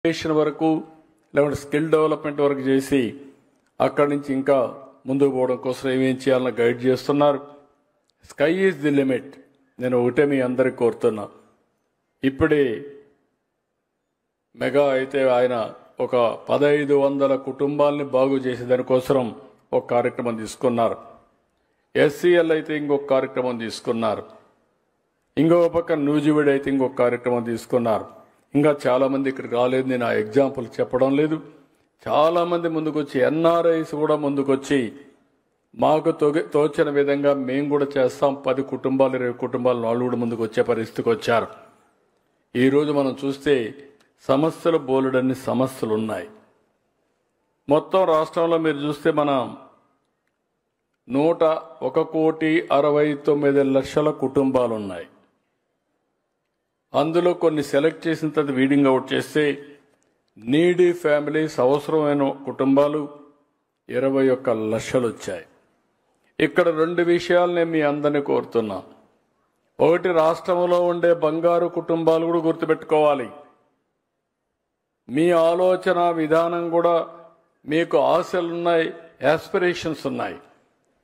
Education వరకు లేకుంటే skill development వరకు చేసి అక్కడి నుంచి ఇంకా ముందుకు పోవడం కోసం ఏమేం చేయాలని గైడ్ చేస్తున్నారు. Sky is the limit. నేను ఒకటే మీ అందరికి కోరుతున్నా, ఇప్పుడే మెగా అయితే ఆయన ఒక 1500 కుటుంబాలని బాగు చేసే దానికోసం ఒక కార్యక్రమం తీసుకున్నారు. ఎస్సీఎల్ అయితే ఇంకొక కార్యక్రమం తీసుకున్నారు. ఇంకొక పక్క న్యూజివిడ్ అయితే ఇంకొక కార్యక్రమం తీసుకున్నారు. ఇంకా చాలామంది ఇక్కడికి రాలేదు. నేను ఆ ఎగ్జాంపుల్ చెప్పడం లేదు. చాలామంది ముందుకొచ్చి ఎన్ఆర్ఐస్ కూడా ముందుకొచ్చి మాకు తోచిన విధంగా మేము కూడా చేస్తాం, 10 కుటుంబాలు 20 కుటుంబాలు వాళ్ళు కూడా ముందుకు వచ్చే పరిస్థితికి వచ్చారు. ఈరోజు మనం చూస్తే సమస్యలు బోలెడన్ని సమస్యలు ఉన్నాయి. మొత్తం రాష్ట్రంలో మీరు చూస్తే మనం 1,69,00,000 కుటుంబాలు ఉన్నాయి. అందులో కొన్ని సెలెక్ట్ చేసిన తర్వాత వీడింగ్ అవుట్ చేస్తే నీడీ ఫ్యామిలీస్ అవసరమైన కుటుంబాలు 21 లక్షలు వచ్చాయి. ఇక్కడ 2 విషయాలు నేను మీ అందరినీ కోరుతున్నా. ఒకటి, రాష్ట్రంలో ఉండే బంగారు కుటుంబాలు కూడా గుర్తుపెట్టుకోవాలి. మీ ఆలోచన విధానం కూడా మీకు ఆశలున్నాయి, యాస్పిరేషన్స్ ఉన్నాయి,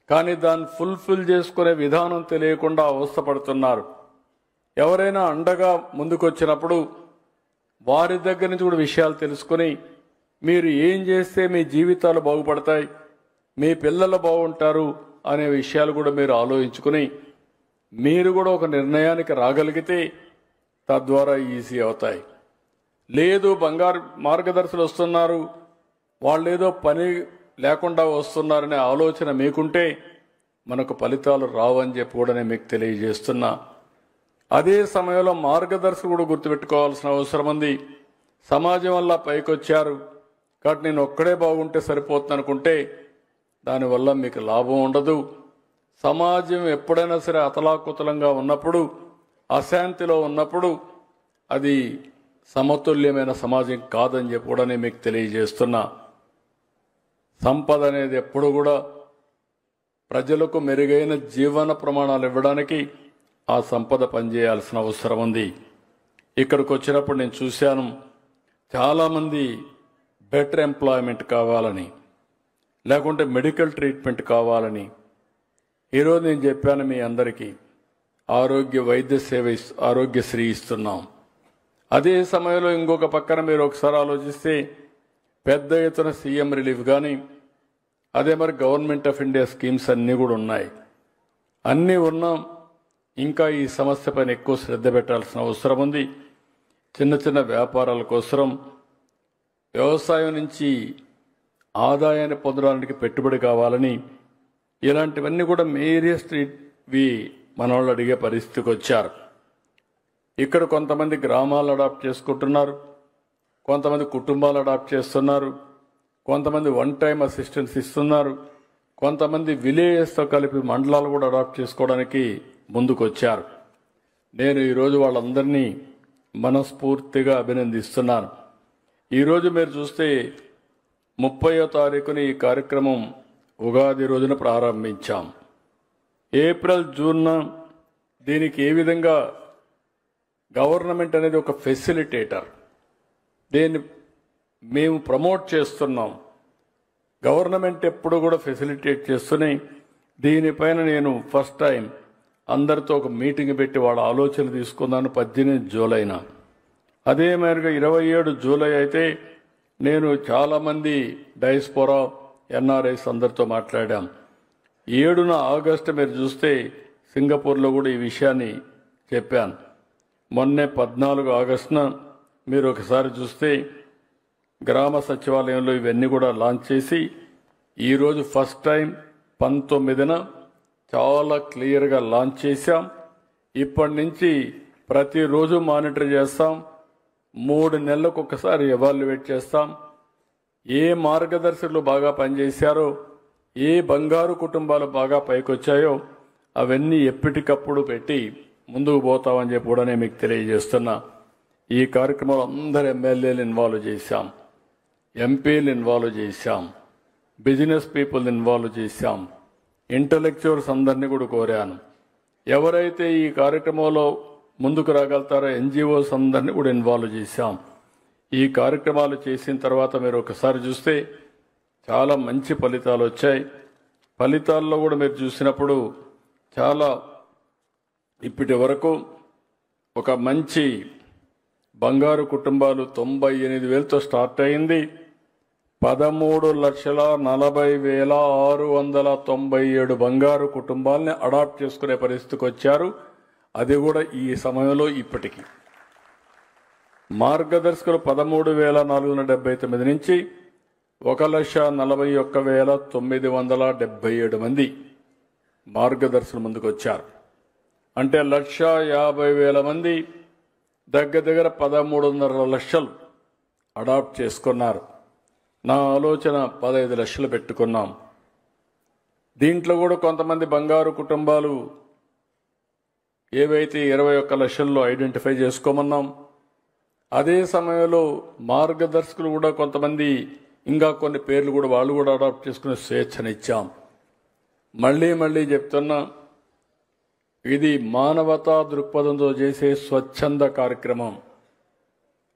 కానీ దాన్ని ఫుల్ఫిల్ చేసుకునే విధానం తెలియకుండా అవస్థపడుతున్నారు. ఎవరైనా అండగా ముందుకొచ్చినప్పుడు వారి దగ్గర నుంచి కూడా విషయాలు తెలుసుకుని మీరు ఏం చేస్తే మీ జీవితాలు బాగుపడతాయి, మీ పిల్లలు బాగుంటారు అనే విషయాలు కూడా మీరు ఆలోచించుకుని మీరు కూడా ఒక నిర్ణయానికి రాగలిగితే తద్వారా ఈజీ అవుతాయి. లేదు బంగారు మార్గదర్శులు వస్తున్నారు, వాళ్ళు ఏదో పని లేకుండా వస్తున్నారనే ఆలోచన మీకుంటే మనకు ఫలితాలు రావని చెప్పి కూడా నేను మీకు తెలియజేస్తున్నా. అదే సమయంలో మార్గదర్శకుడు కూడా గుర్తుపెట్టుకోవాల్సిన అవసరం ఉంది. సమాజం వల్ల పైకొచ్చారు కాబట్టి నేను ఒక్కడే బాగుంటే సరిపోతుంది అనుకుంటే దానివల్ల మీకు లాభం ఉండదు. సమాజం ఎప్పుడైనా సరే అతలాకుతలంగా ఉన్నప్పుడు, అశాంతిలో ఉన్నప్పుడు అది సమతుల్యమైన సమాజం కాదని చెప్పి కూడా నేను మీకు తెలియజేస్తున్నా. సంపద అనేది ఎప్పుడు కూడా ప్రజలకు మెరుగైన జీవన ప్రమాణాలు ఇవ్వడానికి ఆ సంపద పనిచేయాల్సిన అవసరం ఉంది. ఇక్కడికి వచ్చినప్పుడు నేను చూశాను, చాలామంది బెటర్ ఎంప్లాయ్మెంట్ కావాలని, లేకుంటే మెడికల్ ట్రీట్మెంట్ కావాలని. ఈరోజు నేను చెప్పాను మీ అందరికీ, ఆరోగ్య వైద్య సేవ ఆరోగ్యశ్రీ ఇస్తున్నాం. అదే సమయంలో ఇంకొక పక్కన మీరు ఒకసారి ఆలోచిస్తే పెద్ద ఎత్తున సీఎం రిలీఫ్ కానీ, అదే మరి గవర్నమెంట్ ఆఫ్ ఇండియా స్కీమ్స్ అన్నీ కూడా ఉన్నాయి. అన్నీ ఉన్నాం. ఇంకా ఈ సమస్య పైన ఎక్కువ శ్రద్ధ పెట్టాల్సిన అవసరం ఉంది. చిన్న చిన్న వ్యాపారాల కోసం, వ్యవసాయం నుంచి ఆదాయాన్ని పొందడానికి పెట్టుబడి కావాలని, ఇలాంటివన్నీ కూడా మేరియస్ట్వి మన వాళ్ళు అడిగే పరిస్థితికి వచ్చారు. ఇక్కడ కొంతమంది గ్రామాలు అడాప్ట్ చేసుకుంటున్నారు, కొంతమంది కుటుంబాలు అడాప్ట్ చేస్తున్నారు, కొంతమంది వన్ టైం అసిస్టెన్స్ ఇస్తున్నారు, కొంతమంది విలేజెస్తో కలిపి మండలాలు కూడా అడాప్ట్ చేసుకోవడానికి ముందుకు వచ్చారు. నేను ఈరోజు వాళ్ళందరినీ మనస్ఫూర్తిగా అభినందిస్తున్నాను. ఈరోజు మీరు చూస్తే 30వ తారీఖున ఈ కార్యక్రమం ఉగాది రోజున ప్రారంభించాం. ఏప్రిల్ జూన్న దీనికి ఏ విధంగా గవర్నమెంట్ అనేది ఒక ఫెసిలిటేటర్, దీన్ని మేము ప్రమోట్ చేస్తున్నాం. గవర్నమెంట్ ఎప్పుడు కూడా ఫెసిలిటేట్ చేస్తున్నాయి. దీనిపైన నేను ఫస్ట్ టైం అందరితో ఒక మీటింగ్ పెట్టి వాళ్ళ ఆలోచనలు తీసుకున్నాను 18 జూలైన. అదే మేరగా 27 జూలై అయితే నేను చాలామంది డయాస్పోరా ఎన్ఆర్ఐస్ అందరితో మాట్లాడాం. 7న ఆగస్టు మీరు చూస్తే సింగపూర్లో కూడా ఈ విషయాన్ని చెప్పాను. మొన్నే 14 ఆగస్టున మీరు ఒకసారి చూస్తే గ్రామ సచివాలయంలో ఇవన్నీ కూడా లాంచ్ చేసి ఈరోజు ఫస్ట్ టైం 19న చాలా క్లియర్గా లాంచ్ చేశాం. ఇప్పటి నుంచి ప్రతిరోజు మానిటర్ చేస్తాం. 3 నెలలకు ఒకసారి ఎవాల్యుయేట్ చేస్తాం. ఏ మార్గదర్శకులు బాగా పనిచేశారో, ఏ బంగారు కుటుంబాలు బాగా పైకొచ్చాయో అవన్నీ ఎప్పటికప్పుడు పెట్టి ముందుకు పోతామని చెప్పి కూడా నేను మీకు తెలియజేస్తున్నా. ఈ కార్యక్రమంలో అందరు ఎమ్మెల్యేలు ఇన్వాల్వ్ చేశాం, ఎంపీలు ఇన్వాల్వ్ చేశాం, బిజినెస్ పీపుల్ ఇన్వాల్వ్ చేశాం, ఇంటలెక్చువల్స్ అందరినీ కూడా కోరాను. ఎవరైతే ఈ కార్యక్రమంలో ముందుకు రాగలుగుతారో ఎన్జిఓస్ అందరినీ కూడా ఇన్వాల్వ్ చేశాం. ఈ కార్యక్రమాలు చేసిన తర్వాత మీరు ఒకసారి చూస్తే చాలా మంచి ఫలితాలు వచ్చాయి. ఫలితాల్లో కూడా మీరు చూసినప్పుడు చాలా ఇప్పటి వరకు ఒక మంచి బంగారు కుటుంబాలు 98,000తో స్టార్ట్ అయింది. 13,40,697 బంగారు కుటుంబాలని అడాప్ట్ చేసుకునే పరిస్థితికి వచ్చారు. అది కూడా ఈ సమయంలో ఇప్పటికీ మార్గదర్శకులు 13,479 నుంచి 1,41,977 మంది మార్గదర్శకుల ముందుకు వచ్చారు. అంటే 1,50,000 మంది దగ్గర 13.5 లక్షలు అడాప్ట్ చేసుకున్నారు. నా ఆలోచన 15 లక్షలు పెట్టుకున్నాం. దీంట్లో కూడా కొంతమంది బంగారు కుటుంబాలు ఏవైతే 21 లక్షల్లో ఐడెంటిఫై చేసుకోమన్నాం. అదే సమయంలో మార్గదర్శకులు కూడా కొంతమంది ఇంకా కొన్ని పేర్లు కూడా వాళ్ళు కూడా అడాప్ట్ చేసుకునే స్వేచ్ఛనిచ్చాం. మళ్ళీ చెప్తున్నా, ఇది మానవతా దృక్పథంతో చేసే స్వచ్ఛంద కార్యక్రమం.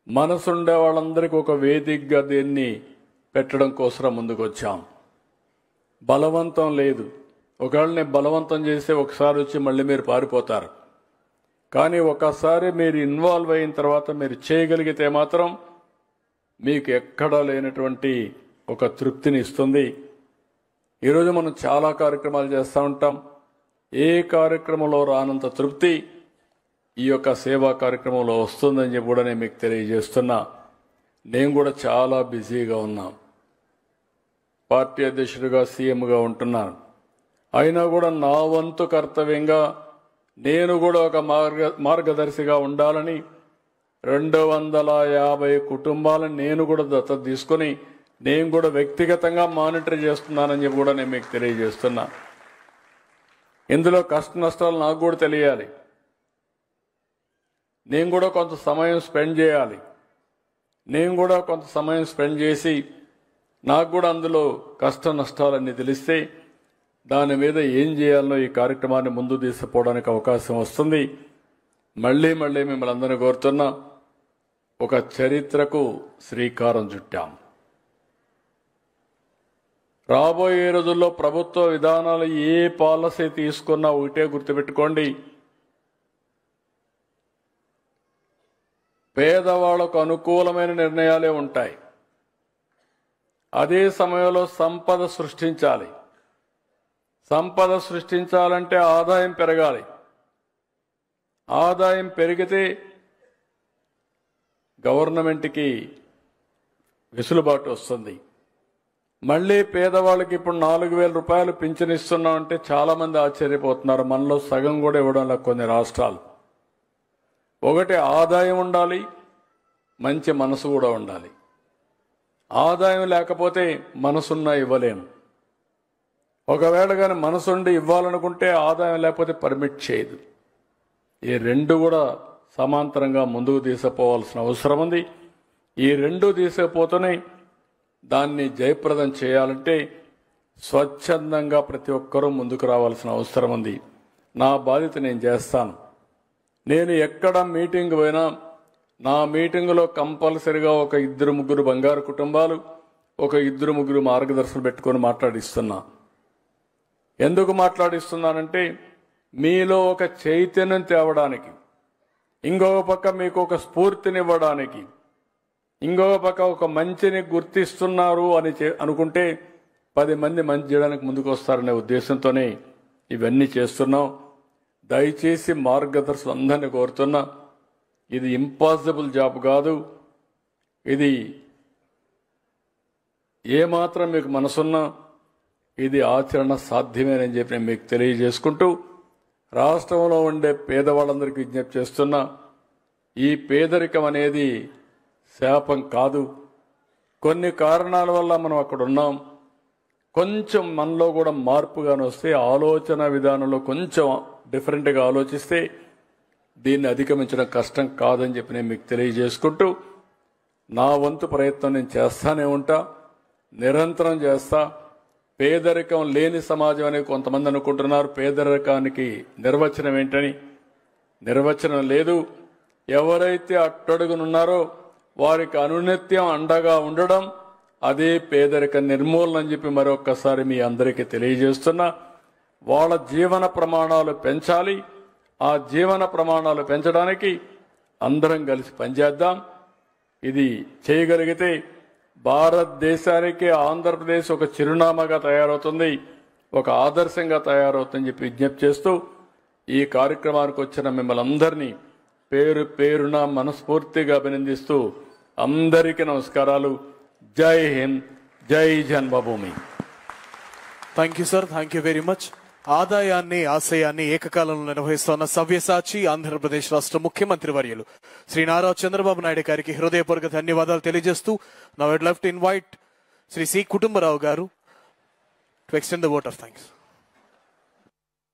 మనసుండే వాళ్ళందరికీ ఒక వేదికగా దీన్ని పెట్టడం కోసం ముందుకు వచ్చాం. బలవంతం లేదు. ఒకవేళ బలవంతం చేస్తే ఒకసారి వచ్చి మళ్ళీ మీరు పారిపోతారు. కానీ ఒకసారి మీరు ఇన్వాల్వ్ అయిన తర్వాత మీరు చేయగలిగితే మాత్రం మీకు ఎక్కడా లేనటువంటి ఒక తృప్తిని ఇస్తుంది. ఈరోజు మనం చాలా కార్యక్రమాలు చేస్తూ ఉంటాం. ఏ కార్యక్రమంలో రానంత తృప్తి ఈ యొక్క సేవా కార్యక్రమంలో వస్తుందని చెప్పి కూడా నేను మీకు తెలియజేస్తున్నా. నేను కూడా చాలా బిజీగా ఉన్నా. పార్టీ అధ్యక్షుడిగా సీఎంగా ఉంటున్నాను. అయినా కూడా నా వంతు కర్తవ్యంగా నేను కూడా ఒక మార్గదర్శిగా ఉండాలని 250 కుటుంబాలను నేను కూడా దత్తత తీసుకొని నేను కూడా వ్యక్తిగతంగా మానిటర్ చేస్తున్నానని చెప్పి కూడా నేను మీకు తెలియజేస్తున్నా. ఇందులో కష్ట నష్టాలు నాకు కూడా తెలియాలి. నేను కూడా కొంత సమయం స్పెండ్ చేయాలి. నేను కూడా కొంత సమయం స్పెండ్ చేసి నాకు కూడా అందులో కష్ట నష్టాలన్నీ తెలిస్తే దాని మీద ఏం చేయాలనో ఈ కార్యక్రమాన్ని ముందు తీసుకుపోవడానికి అవకాశం వస్తుంది. మళ్ళీ మిమ్మల్ని అందరినీ కోరుతున్నా, ఒక చరిత్రకు శ్రీకారం చుట్టాం. రాబోయే రోజుల్లో ప్రభుత్వ విధానాలు ఏ పాలసీ తీసుకున్నా ఒకటే గుర్తుపెట్టుకోండి, పేదవాళ్లకు అనుకూలమైన నిర్ణయాలే ఉంటాయి. అదే సమయంలో సంపద సృష్టించాలి. సంపద సృష్టించాలంటే ఆదాయం పెరగాలి. ఆదాయం పెరిగితే గవర్నమెంట్కి వెసులుబాటు వస్తుంది. మళ్ళీ పేదవాళ్ళకి ఇప్పుడు 4,000 రూపాయలు పింఛన్ ఇస్తున్నామంటే చాలామంది ఆశ్చర్యపోతున్నారు. మనలో సగం కూడా ఇవ్వడం లేదు కొన్ని రాష్ట్రాలు. ఒకటి ఆదాయం ఉండాలి, మంచి మనసు కూడా ఉండాలి. ఆదాయం లేకపోతే మనసున్నా ఇవ్వలేము. ఒకవేళ కానీ మనసుండి ఇవ్వాలనుకుంటే ఆదాయం లేకపోతే పర్మిట్ చేయదు. ఈ రెండు కూడా సమాంతరంగా ముందుకు తీసుకుపోవాల్సిన అవసరం ఉంది. ఈ రెండు తీసుకుపోతూనే దాన్ని జయప్రదం చేయాలంటే స్వచ్ఛందంగా ప్రతి ఒక్కరూ ముందుకు రావాల్సిన అవసరం ఉంది. నా బాధ్యత నేను చేస్తాను. నేను ఎక్కడ మీటింగ్ పోయినా నా మీటింగులో కంపల్సరిగా ఒక 2-3 బంగారు కుటుంబాలు, ఒక 2-3 మార్గదర్శకులు పెట్టుకొని మాట్లాడిస్తున్నా. ఎందుకు మాట్లాడిస్తున్నానంటే మీలో ఒక చైతన్యం తేవడానికి, ఇంకొక పక్క మీకు ఒక స్ఫూర్తినివ్వడానికి, ఇంకొక పక్క ఒక మంచిని గుర్తిస్తున్నారు అని అనుకుంటే 10 మంది మంచి చేయడానికి ముందుకు వస్తారనే ఉద్దేశంతోనే ఇవన్నీ చేస్తున్నాం. దయచేసి మార్గదర్శకులు అందరినీ కోరుతున్నా, ఇది ఇంపాసిబుల్ జాబ్ కాదు. ఇది ఏమాత్రం మీకు మనసున్నా ఇది ఆచరణ సాధ్యమేనని చెప్పి నేను మీకు తెలియజేసుకుంటూ రాష్ట్రంలో ఉండే పేదవాళ్ళందరికీ విజ్ఞప్తి చేస్తున్నా, ఈ పేదరికం అనేది శాపం కాదు. కొన్ని కారణాల వల్ల మనం అక్కడ ఉన్నాం. కొంచెం మనలో కూడా మార్పుగానే వస్తే, ఆలోచన విధానంలో కొంచెం డిఫరెంట్గా ఆలోచిస్తే దీన్ని అధిగమించడం కష్టం కాదని చెప్పి నేను మీకు తెలియజేసుకుంటూ నా వంతు ప్రయత్నం నేను చేస్తానే ఉంటా, నిరంతరం చేస్తా. పేదరికం లేని సమాజం అని కొంతమంది అనుకుంటున్నారు. పేదరికానికి నిర్వచనం ఏంటని? నిర్వచనం లేదు. ఎవరైతే అట్టడుగునున్నారో వారికి అనునిత్యం అండగా ఉండడం, అదే పేదరిక నిర్మూలన అని చెప్పి మరొక్కసారి మీ అందరికీ తెలియజేస్తున్నా. వాళ్ళ జీవన ప్రమాణాలు పెంచాలి. ఆ జీవన ప్రమాణాలు పెంచడానికి అందరం కలిసి పనిచేద్దాం. ఇది చేయగలిగితే భారతదేశానికి ఆంధ్రప్రదేశ్ ఒక చిరునామాగా తయారవుతుంది, ఒక ఆదర్శంగా తయారవుతుందని చెప్పి విజ్ఞప్తి చేస్తూ ఈ కార్యక్రమానికి వచ్చిన మిమ్మల్ని అందరినీ పేరు పేరున మనస్ఫూర్తిగా అభినందిస్తూ అందరికీ నమస్కారాలు. జై హింద్, జై జన్మభూమి. Thank you sir, thank you very much. ఆదాయాన్ని ఆశయాన్ని ఏకకాలంలో నిర్వహిస్తున్న సవ్యసాచి ఆంధ్రప్రదేశ్ రాష్ట్ర ముఖ్యమంత్రి వర్యులు శ్రీ నారా చంద్రబాబు నాయుడు గారికి హృదయపూర్వక ధన్యవాదాలు తెలియజేస్తూ now I'd love to invite Shri C Kutumbarao గారు to extend the vote of thanks.